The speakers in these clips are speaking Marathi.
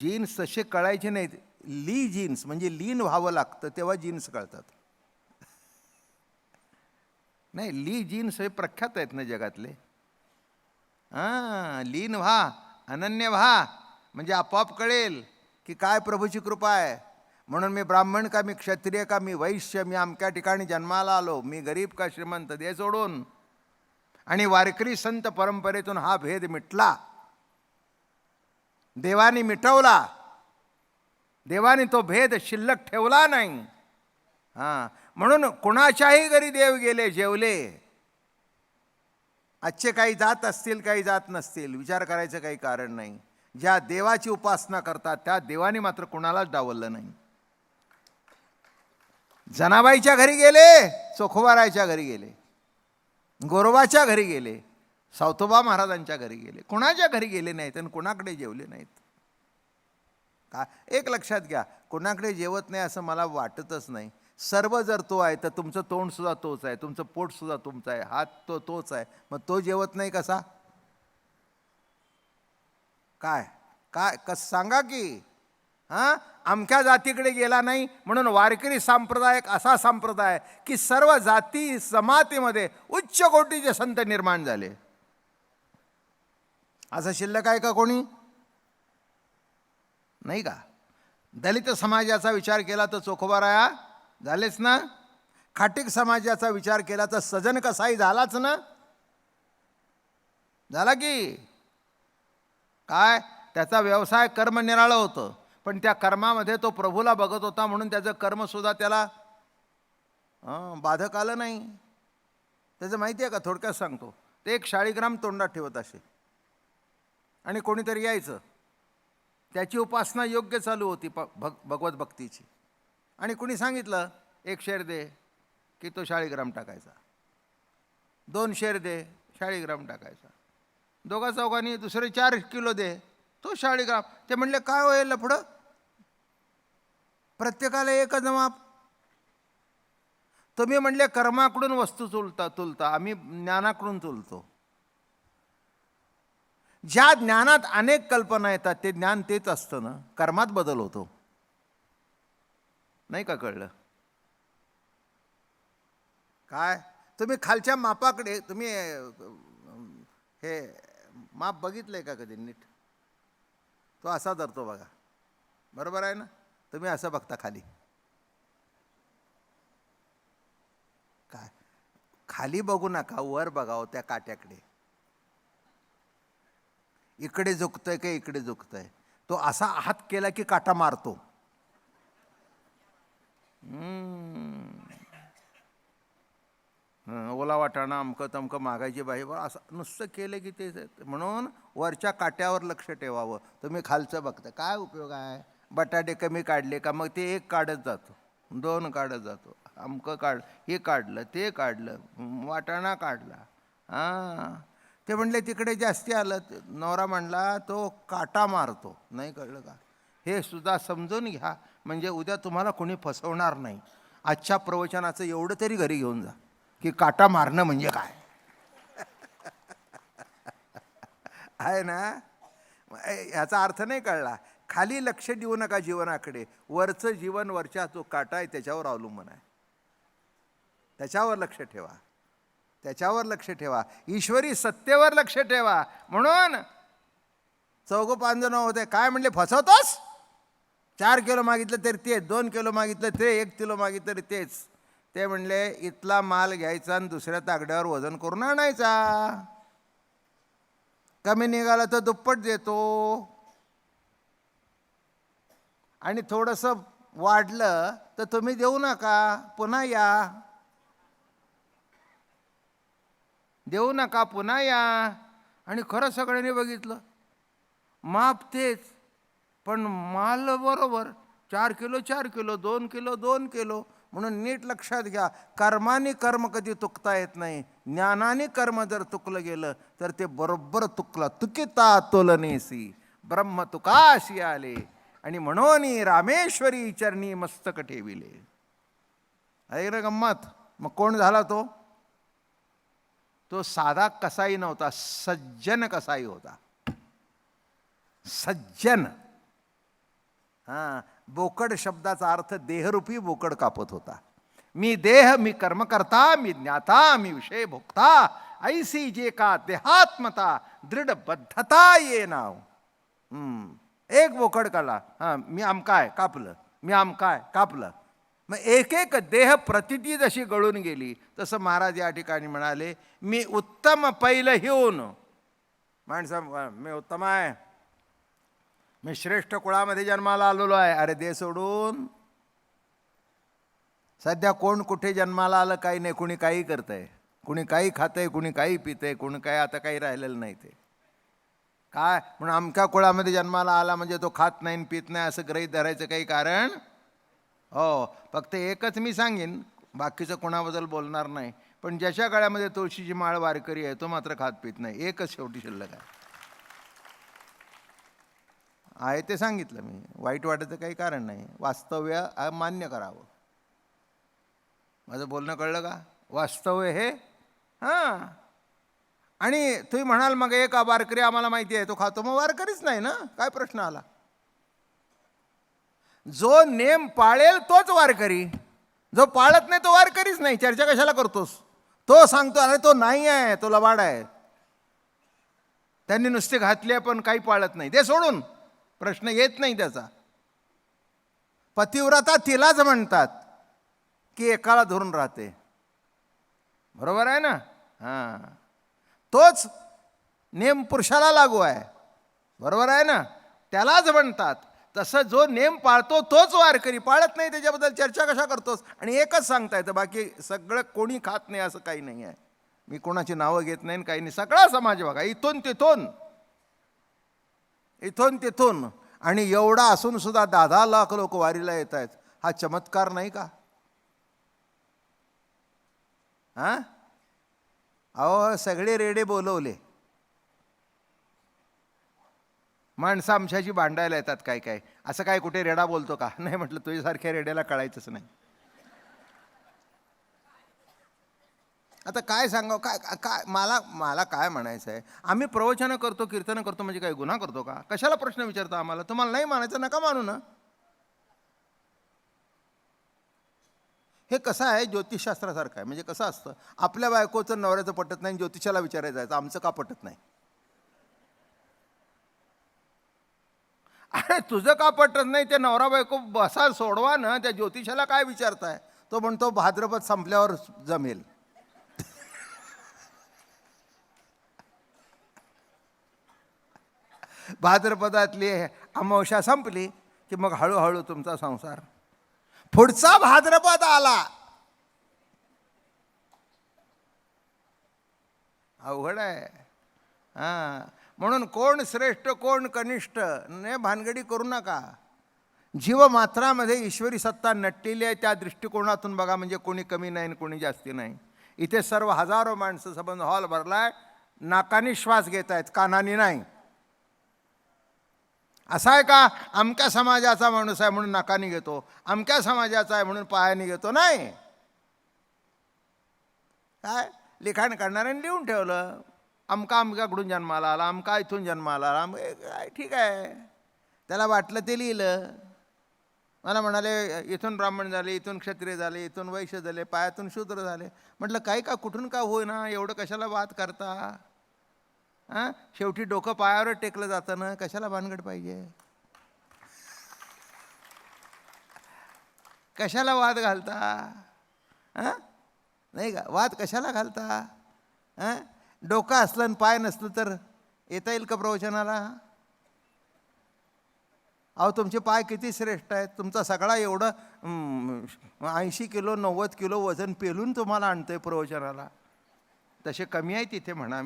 जीन्स तसे कळायचे नाहीत. जीन्स म्हणजे लीन व्हावं लागतं तेव्हा जीन्स कळतात. नाही, जीन्स हे प्रख्यात आहेत ना जगातले. लीन व्हा, अनन्य व्हा, म्हणजे आपोआप कळेल की काय प्रभूची कृपा आहे. म्हणून मी ब्राह्मण का, मी क्षत्रिय का, मी वैश्य, मी अमक्या ठिकाणी जन्माला आलो, मी गरीब का श्रीमंत, दे सोडून. आणि वारकरी संत परंपरेतून हा भेद मिटला, देवाने मिटवला. देवाने तो भेद शिल्लक ठेवला नाही. म्हणून कुणाच्याही घरी देव गेले, जेवले. आजचे काही जात असतील, काही जात नसतील, विचार करायचं काही कारण नाही. ज्या देवाची उपासना करतात त्या देवाने मात्र कुणालाच डावललं नाही. जनाबाईच्या घरी गेले, चोखोबारायच्या घरी गेले, गोरवाच्या घरी गेले, सावतोबा महाराजांच्या घरी गेले, कुणाच्या घरी गेले नाहीत आणि कुणाकडे जेवले नाहीत. का एक लक्षात घ्या, कुणाकडे जेवत नाही असं मला वाटतच नाही. सर्व जर तो आहे तर तुमचं तोंडसुद्धा तोच आहे, तुमचं पोटसुद्धा तुमचं आहे, हात तो तोच आहे. मग तो जेवत नाही कसा काय काय कस सांगा की. अमक्या जातीकडे गेला नाही म्हणून वारकरी संप्रदाय एक असा संप्रदाय की सर्व जाती जमातीमध्ये उच्च कोटीचे संत निर्माण झाले. असं शिल्लक आहे का कोणी? नाही का? दलित समाजाचा विचार केला तर चोखोबाराया झालेच ना. खाटीक समाजाचा विचार केला तर सजन कसाई झालाच ना. झाला की काय. त्याचा व्यवसाय कर्म निराळं होतं, पण त्या कर्मामध्ये तो प्रभूला बघत होता म्हणून त्याचं कर्मसुद्धा त्याला बाधक आलं नाही. त्याचं माहिती आहे का, थोडक्यात सांगतो. ते एक शाळीग्राम तोंडात ठेवत असे आणि कोणीतरी यायचं, त्याची उपासना योग्य चालू होती भगवत भक्तीची, आणि कुणी सांगितलं 1 शेर दे की तो शाळीग्राम टाकायचा, 2 शेर दे शाळीग्राम टाकायचा, दोघा चौघांनी दुसरे 4 किलो दे तो शाळीग्राम. ते म्हणले काय होईल लफडं, प्रत्येकाला एकच माप. तुम्ही म्हणले कर्माकडून वस्तू तुलता, आम्ही ज्ञानाकडून तुलतो. ज्या ज्ञानात अनेक कल्पना येतात ते ज्ञान तेच असतं ना. कर्मात बदल होतो, नाही का कळलं काय. तुम्ही खालच्या मापाकडे, तुम्ही हे माप बघितलंय का कधी नीट? तो असा धरतो बघा, बरोबर आहे ना. तुम्ही असं बघता खाली, काय खाली बघू नका, वर बघावं त्या काट्याकडे. इकडे झुकतंय का इकडे झुकतंय. तो असा हात केला की काटा मारतो. ओला वाटाणा अमकं तमकं मागायची बाई असं नुसतं केलं की ते. म्हणून वरच्या काट्यावर लक्ष ठेवावं. तुम्ही खालचं बघता काय उपयोग आहे. बटाटे कमी काढले का मग ते 1 काढत जातो, 2 काढत जातो, अमकं हे काढलं ते काढलं, वाटाणा काढला. ते म्हणले तिकडे जास्ती आलं. नवरा म्हणला तो काटा मारतो. नाही कळलं का. हे सुद्धा समजून घ्या, म्हणजे उद्या तुम्हाला कोणी फसवणार नाही. आजच्या प्रवचनाचं एवढं तरी घरी घेऊन जा की काटा मारणं म्हणजे काय आहे ना. याचा अर्थ नाही कळला. खाली लक्ष देऊ नका जीवनाकडे. वरचं जीवन, वरच्या जो काटा आहे त्याच्यावर अवलंबून आहे. त्याच्यावर लक्ष ठेवा, त्याच्यावर लक्ष ठेवा. ईश्वरी सत्तेवर लक्ष ठेवा. म्हणून 4-5 जण होते. काय म्हणले, फसवतोस. 4 किलो मागितलं तरी तेच, 2 किलो मागितलं ते, 1 किलो मागितलं तरी तेच. ते म्हणले इथला माल घ्यायचा आणि दुसऱ्या तागड्यावर वजन करून आणायचा. कमी निघाला तर दुप्पट देतो, आणि थोडंसं वाढलं तर तुम्ही देऊ नका, पुन्हा या. देऊ नका, पुन्हा या. आणि खरं सगळ्यांनी बघितलं, माप तेच पण माल बरोबर. 4 किलो 4 किलो, 2 किलो 2 किलो. म्हणून नीट लक्षात घ्या, कर्माने कर्म कधी तुकता येत नाही. ज्ञानाने कर्म जर तुकलं गेलं तर ते बरोबर तुकलं. तुकिता तोलनेसी ब्रह्म तुकाशी आले, आणि म्हणून रामेश्वरी चरणी मस्तक ठेविले. आहे रे गंमत. मग कोण झाला तो? तो साधा कसाई नव्हता, सज्जन कसाई होता. सज्जन. हां, बोकड शब्दाचा अर्थ देहरूपी बोकड कापत होता. मी देह, मी कर्म करता, मी ज्ञाता, मी विषय भोगता, ऐसी जे का देहात्मता दृढ बद्धता ये नाव. एक बोकड काढला, हां मी आमकाय कापलं, मी आमकाय कापलं. मग एक एक देह प्रतिती जशी गळून गेली तसं महाराज या ठिकाणी म्हणाले, मी उत्तम पैल हिऊन. माणसं मी उत्तम आहे, मी श्रेष्ठ कुळामध्ये जन्माला आलेलो आहे. अरे दे सोडून. सध्या कोण कुठे जन्माला आलं काही नाही, कुणी काही करतंय, कुणी काही खातंय, कुणी काही पितंय, कुणी काही आता काही राहिलेलं नाही. ते काय म्हणून अमक्या कुळामध्ये जन्माला आला म्हणजे तो खात नाही पित नाही असं गृहीत धरायचं काही कारण. हो, फक्त एकच मी सांगेन, बाकीचं कोणाबद्दल बोलणार नाही, पण ज्याच्या गळ्यामध्ये तुळशीची माळ वारकरी आहे तो मात्र खात पित नाही. एकच शेवटी शिल्लक आहे ते सांगितलं मी. वाईट वाटायचं काही कारण नाही, वास्तव्य मान्य करावं. माझं बोलणं कळलं का? वास्तव्य हे हां. आणि तुम्ही म्हणाल मग एक वारकरी आम्हाला माहिती आहे तो खातो, मग वारकरीच नाही ना, काय प्रश्न आला? जो नेम पाळेल तोच वारकरी, जो पाळत नाही तो वारकरीच नाही. चर्चा कशाला करतोस? तो सांगतो अरे तो नाही आहे, तो लबाड आहे, त्यांनी नुसते घातले पण काही पाळत नाही, ते सोडून प्रश्न येत नाही त्याचा. पतिव्रता तिलाच म्हणतात की एकाला धरून राहते, बरोबर आहे ना? हां, तोच नेम पुरुषाला लागू आहे, बरोबर आहे ना? त्यालाच म्हणतात. तसं जो नेम पाळतो तोच वारकरी, पाळत नाही त्याच्याबद्दल चर्चा कशा करतोस? आणि एकच सांगता येतं, बाकी सगळं कोणी खात नाही असं काही नाही आहे. मी कोणाची नावं घेत नाही, काही नाही. सगळा समाज बघा, इथून तिथून, इथून तिथून. आणि एवढा असून सुद्धा 10 लाख लोक वारीला येत आहेत. हा चमत्कार नाही का? हां, अहो सगळे रेडे बोलवले, माणसं आमच्याशी भांडायला येतात. काय काय असं काय कुठे रेडा बोलतो का? नाही म्हटलं, तुझ्यासारख्या रेड्याला कळायचंच नाही. आता काय सांगावं, काय काय मला काय म्हणायचं आहे, आम्ही प्रवचनं करतो, कीर्तनं करतो म्हणजे काय गुन्हा करतो का? कशाला प्रश्न विचारता आम्हाला? तुम्हाला नाही मानायचं नका मानू ना. हे कसं आहे, ज्योतिषशास्त्रासारखं आहे. म्हणजे कसं असतं, आपल्या बायकोचं नवऱ्याचं पटत नाही, ज्योतिषाला विचारायचं जायचं आमचं का पटत नाही. अरे तुझं का पटत नाही ते नवरा बायको बसा सोडवा ना, त्या ज्योतिषाला काय विचारताय? तो म्हणतो भाद्रपद संपल्यावर जमेल. भाद्रपदातली अमावस्या संपली की मग हळूहळू तुमचा संसार. पुढचा भाद्रपद आला, अवघड आहे. हां, म्हणून कोण श्रेष्ठ कोण कनिष्ठ ने भानगडी करू नका. जीवमात्रामध्ये ईश्वरी सत्ता नटलेली आहे, त्या दृष्टिकोनातून बघा. म्हणजे कोणी कमी नाही कोणी जास्ती नाही. इथे सर्व हजारो माणसं, संबंध हॉल भरलाय, नाकानी श्वास घेत आहेत, कानानी नाही. असा आहे का अमक्या समाजाचा माणूस आहे म्हणून नाकानी घेतो, अमक्या समाजाचा आहे म्हणून पायाने घेतो? नाही. काय लिखाण करणाऱ्याने लिहून ठेवलं, अमका अमक्याकडून जन्माला आला, अमका इथून जन्माला आला, काय ठीक आहे, त्याला वाटलं ते लिहिलं. मला म्हणाले इथून ब्राह्मण झाले, इथून क्षत्रिय झाले, इथून वैश्य झाले, पायातून शूद्र झाले. म्हटलं काही का कुठून का होईना, एवढं कशाला वाद करता? हां, शेवटी डोकं पायावर टेकलं जातं ना, कशाला भानगड पाहिजे? कशाला वाद घालता? हां, नाही का, वाद कशाला घालता? हां, डोकं असलं आणि पाय नसलं तर येता येईल का प्रवचनाला? अहो तुमचे पाय किती श्रेष्ठ आहेत, तुमचा सगळा एवढं 80 किलो 90 किलो वजन पेलून तुम्हाला आणतोय प्रवचनाला. तसे कमी आहे तिथे म्हणा.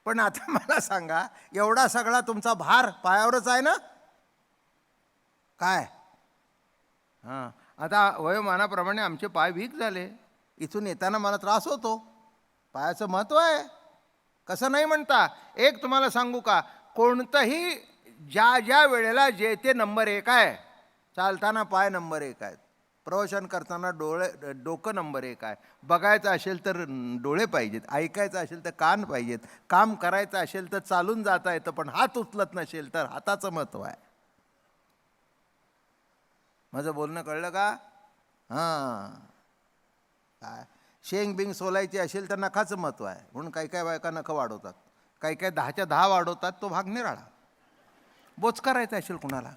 पण आता मला सांगा, एवढा सगळा तुमचा भार पायावरच आहे ना? काय हां, आता वयोमानाप्रमाणे आमचे पाय वीक झाले, इथून येताना मला त्रास होतो. पायाचं महत्त्व आहे, कसं नाही म्हणता. एक तुम्हाला सांगू का, कोणतंही ज्या ज्या वेळेला जे ते नंबर 1 आहे, चालताना पाय नंबर 1 आहेत. प्रवचन करताना डोकं नंबर 1 आहे. बघायचं असेल तर डोळे पाहिजेत, ऐकायचं असेल तर कान पाहिजेत, काम करायचं असेल तर चालून जाता येतं, पण हात उचलत नसेल तर हाताचं महत्त्व आहे. माझं बोलणं कळलं का? हां. काय शेंग बिंग सोलायची असेल तर नखाचं महत्त्व आहे, म्हणून काही काही बायका नखं वाढवतात, काही काही 10च्या 10 वाढवतात, तो भाग निराळा. बोच करायचा असेल कुणाला,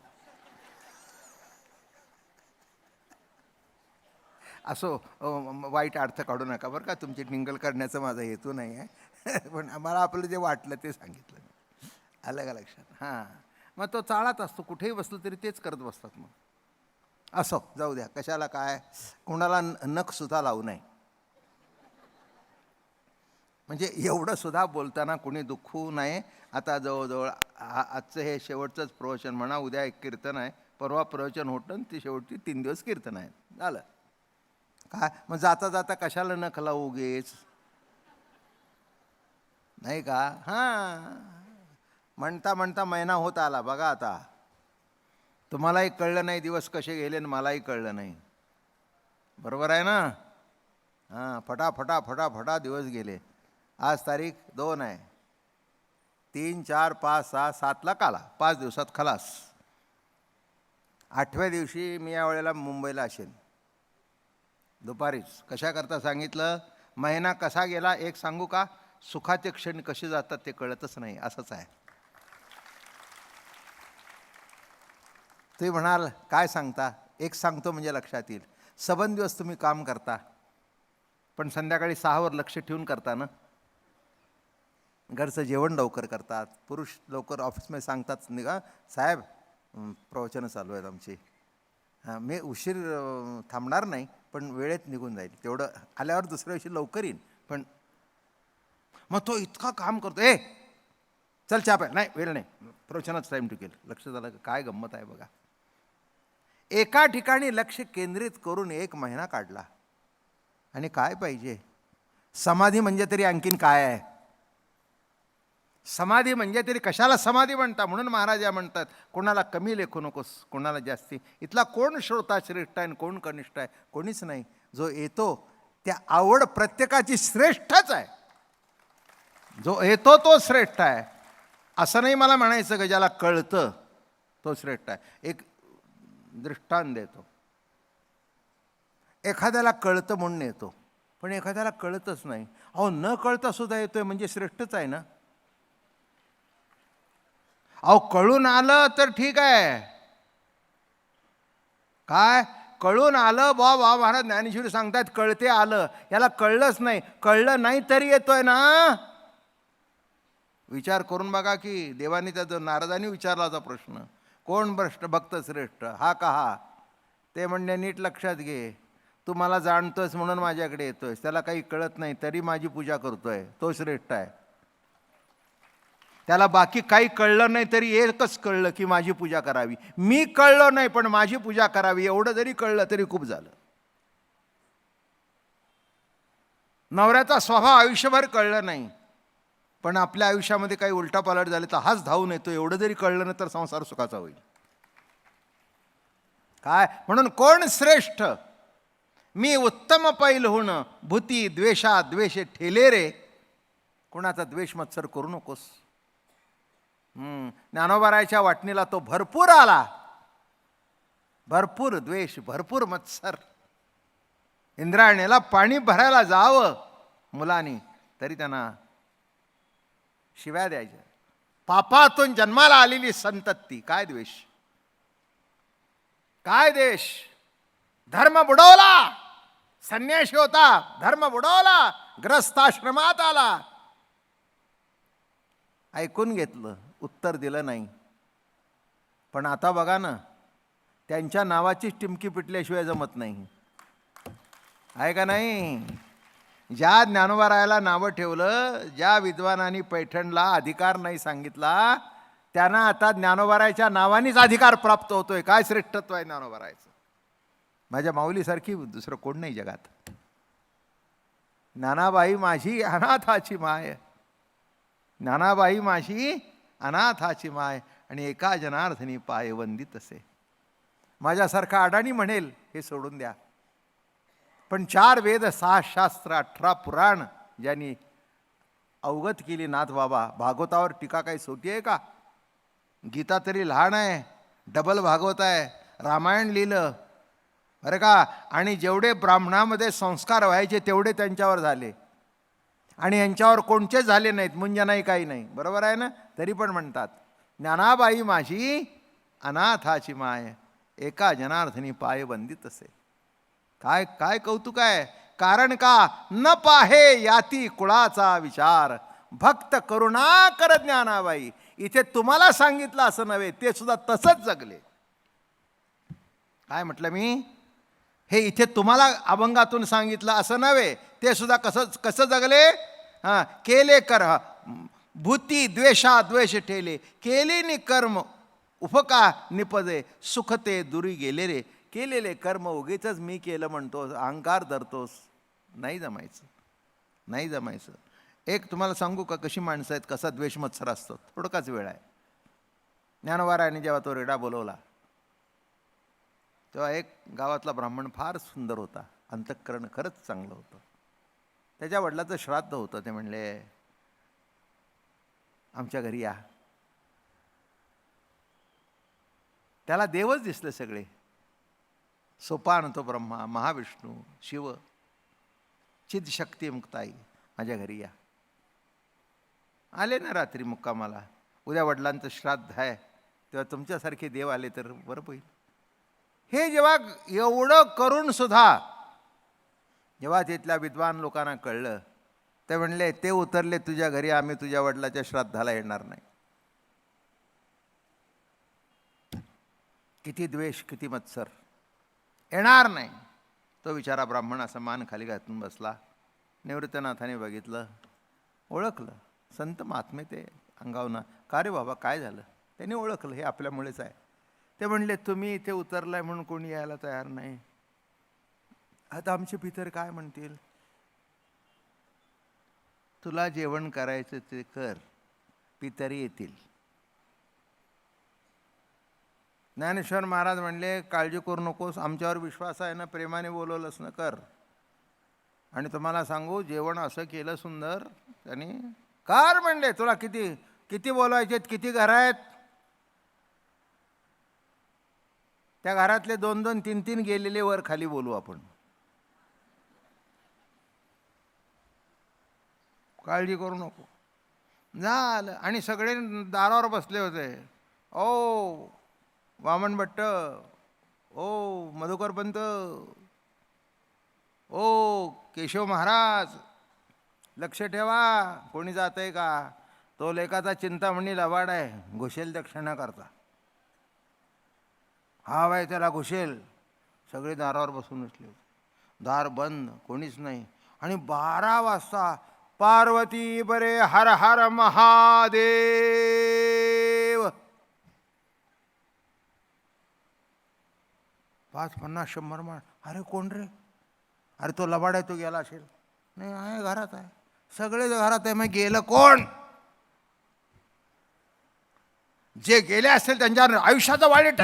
असो वाईट अर्थ काढू नका बरं का, तुमची टिंगल करण्याचा माझा हेतू नाही आहे. पण मला आपलं जे वाटलं ते सांगितलं. आलं का लक्षात? हां. मग तो चाळात असतो, कुठेही बसलं तरी तेच करत बसतात. मग असो, जाऊ द्या, कशाला काय, कुणाला नखसुद्धा लावू नये. म्हणजे एवढं सुद्धा बोलताना कोणी दुःखू नये. आता जवळजवळ आजचं हे शेवटचंच प्रवचन म्हणा, उद्या एक कीर्तन आहे, परवा प्रवचन होतं, ती शेवटची 3 दिवस कीर्तन आहे. झालं काय? मग जाता जाता कशाला नख लावू उगीच, नाही का? हां. म्हणता म्हणता महिना होत आला बघा. आता तुम्हालाही कळलं नाही दिवस कसे गेले आणि मलाही कळलं नाही. बरोबर आहे ना? हां. फटाफटा फटाफटा दिवस गेले. आज तारीख 2 आहे. 3, 4, 5, 6, 7ला काला, 5 दिवसात खलास. 8व्या दिवशी मी या वेळेला मुंबईला असेल, दुपारीच. कशाकरता सांगितलं? महिना कसा गेला एक सांगू का? सुखाचे क्षण कसे जातात ते कळतच नाही, असंच आहे. तुम्ही म्हणाल काय सांगता? एक सांगतो म्हणजे लक्षात येईल. सबंध दिवस तुम्ही काम करता, पण संध्याकाळी 6वर लक्ष ठेवून करता ना. घरचं जेवण लवकर करतात. पुरुष लवकर ऑफिसमध्ये सांगतात, निघा साहेब, प्रवचनं चालू आहेत आमची, हां मी उशीर थांबणार नाही, पण वेळेत निघून जाईल, तेवढं आल्यावर दुसऱ्या दिवशी लवकर येईन. पण मग तो इतका काम करतो, चल चहा प्या, नाही वेळ नाही, प्रवचनाच टाईम टू किल. लक्ष झालं का? काय गंमत आहे बघा. एका ठिकाणी लक्ष केंद्रित करून 1 महिना काढला. आणि काय पाहिजे? समाधी म्हणजे तरी आणखीन काय आहे? समाधी म्हणजे तरी कशाला समाधी म्हणता? म्हणून महाराज म्हणतात, कोणाला कमी लेखू नकोस, कोणाला जास्ती. इथला कोण श्रोता श्रेष्ठ आहे आणि कोण कनिष्ठ आहे? कोणीच नाही. जो येतो त्या आवड प्रत्येकाची श्रेष्ठच आहे. जो येतो तो श्रेष्ठ आहे. असं नाही मला म्हणायचं की ज्याला कळतं तो श्रेष्ठ आहे. एक दृष्टांत देतो. एखाद्याला कळतं म्हणून येतो, पण एखाद्याला कळतच नाही. अहो, न कळता सुद्धा येतोय म्हणजे श्रेष्ठच आहे ना. अहो, कळून आलं तर ठीक आहे. काय कळून आलं? वा महाराज ज्ञानेश्वरी सांगतात कळते आलं. याला कळलंच नाही. कळलं नाही तरी येतोय ना. विचार करून बघा की देवानी त्या नारदांनी विचारला होता प्रश्न, कोण भक्त श्रेष्ठ, हा का हा? ते म्हणणे, नीट लक्षात घे, तू मला जाणतोस म्हणून माझ्याकडे येतोयस. त्याला काही कळत नाही तरी माझी पूजा करतोय, तो श्रेष्ठ आहे. त्याला बाकी काही कळलं नाही तरी एकच कळलं की माझी पूजा करावी. मी कळलो नाही पण माझी पूजा करावी, एवढं जरी कळलं तरी खूप झालं. नवऱ्याचा स्वभाव आयुष्यभर कळलं नाही, पण आपल्या आयुष्यामध्ये काही उलटापालट झाले तर हाच धावून येतो, एवढं जरी कळलं नाही तर संसार सुखाचा होईल. काय म्हणून कोण श्रेष्ठ? मी उत्तम पैल होणं, भूती द्वेषा द्वेषे ठेले रे. कोणाचा द्वेष मत्सर करू नकोस. ज्ञानोबारायच्या वाटणीला तो भरपूर आला, भरपूर द्वेष, भरपूर मत्सर. इंद्रायणीला पाणी भरायला जावं मुलांनी तरी त्यांना शिव्या द्यायच्या. पापातून जन्माला आलेली संतती, काय द्वेष, काय देश. धर्म बुडवला, संन्याशी होता, धर्म बुडवला, ग्रस्ताश्रमात आला. ऐकून घेतलं, उत्तर दिलं नाही. पण आता बघा ना, त्यांच्या नावाचीच टिमकी पिटल्याशिवाय जमत नाही, आहे का नाही? ज्या ज्ञानोबारायाला नावं ठेवलं, ज्या विद्वानांनी पैठणला अधिकार नाही सांगितला, त्यांना आता ज्ञानोबारायाच्या नावानेच अधिकार प्राप्त होतोय. काय श्रेष्ठत्व आहे ज्ञानोबारायाचं. माझ्या माऊलीसारखी दुसरं कोण नाही जगात. ज्ञानाबाई माझी अनाथाची माय, ज्ञानाबाई माझी अनाथाची माय, आणि एका जनार्दनी पाय वंदित असे. माझ्यासारखा अडाणी म्हणेल हे सोडून द्या. पण 4 वेद 6 शास्त्र 18 पुराण ज्यांनी अवगत केली नाथ बाबा, भागवतावर टीका काही सोटी आहे का? गीता तरी लहान आहे, डबल भागवत आहे, रामायण लिहिलं बरं का. आणि जेवढे ब्राह्मणामध्ये संस्कार व्हायचे तेवढे त्यांच्यावर झाले आणि यांच्यावर कोणतेच झाले नाहीत, मुंज नाही काही नाही, बरोबर आहे ना. तरी पण म्हणतात ज्ञानाबाई माझी अनाथाची माय, एका जनार्दनी पाय बंदित असे. काय काय कौतुक आहे. कारण का न पाहे याती कुळाचा विचार, भक्त करुणा कर ज्ञानाबाई. इथे तुम्हाला सांगितलं असं नव्हे, ते सुद्धा तसंच जगले. काय म्हटलं मी? हे इथे तुम्हाला अभंगातून सांगितलं असं नव्हे, ते सुद्धा कसं जगले. हां, केले कर भूती द्वेषा द्वेष ठेले, केले नि कर्म उपका निपजे, सुखते दुरी गेले रे. केलेले कर्म उगीच मी केलं म्हणतोस, अहंकार धरतोस, नाही जमायचं, नाही जमायचं. एक तुम्हाला सांगू का कशी माणसं आहेत, कसा द्वेष मत्सर असतो. थोडकाच वेळ आहे. ज्ञानवारायाने जेव्हा तो रेडा बोलवला तेव्हा एक गावातला ब्राह्मण फार सुंदर होता, अंतःकरण खरंच चांगलं होतं. त्याच्या वडिलाचं श्राद्ध होतं. ते म्हणले आमच्या घरी या. त्याला देवच दिसले सगळे, सोपान तो ब्रह्मा, महाविष्णू, शिव, चिद शक्ती मुक्ताई, माझ्या घरी या. आले ना रात्री मुक्कामाला. उद्या वडिलांचं श्राद्ध आहे, तेव्हा तुमच्यासारखे देव आले तर बरं होईल. हे जेव्हा एवढं करून सुद्धा जेव्हा तिथल्या विद्वान लोकांना कळलं, ते म्हणले ते उतरले तुझ्या घरी, आम्ही तुझ्या वडिलाच्या श्राद्धाला येणार नाही. किती द्वेष, किती मत्सर, येणार नाही. तो बिचारा ब्राह्मण असा मान खाली घालून बसला. निवृत्तनाथाने बघितलं, ओळखलं. संत महात्मे ते अंगावना, का रे बाबा काय झालं? त्यांनी ओळखलं हे आपल्यामुळेच आहे. ते म्हणले तुम्ही इथे उतरलाय म्हणून कोणी यायला तयार नाही. आता आमचे पितर काय म्हणतील? तुला जेवण करायचं ते कर, पितरी येतील. ज्ञानेश्वर महाराज म्हणले काळजी करू नकोस, आमच्यावर विश्वास आहे ना, प्रेमाने बोलवलंस ना, कर. आणि तुम्हाला सांगू, जेवण असं केलं सुंदर त्यांनी, कर म्हणले. तुला किती किती बोलवायचे, किती घर आहेत? त्या घरातले 2-2, 3-3 गेलेले वर खाली बोलू आपण. काळजी करू नको. झालं. आणि सगळे दारावर बसले होते. ओ वामन भट्ट, ओ मधुकर पंत, ओ केशव महाराज, लक्ष ठेवा कोणी जात आहे का. तो लेकाचा चिंतामणी लवाड आहे, घुसेल दक्षिणा करता. हा बाय त्याला घुसेल. सगळे दारावर बसून असले होते, दार बंद, कोणीच नाही. आणि 12 वाजता पार्वती बरे हर हर महादेव. 5, 50, 100 माण. अरे कोण रे? अरे तो लबाड आहे, तो गेला असेल. नाही आहे, घरात आहे. सगळे घरात आहे. मग गेलं कोण? जे गेले असेल त्यांच्या आयुष्याचं वाईट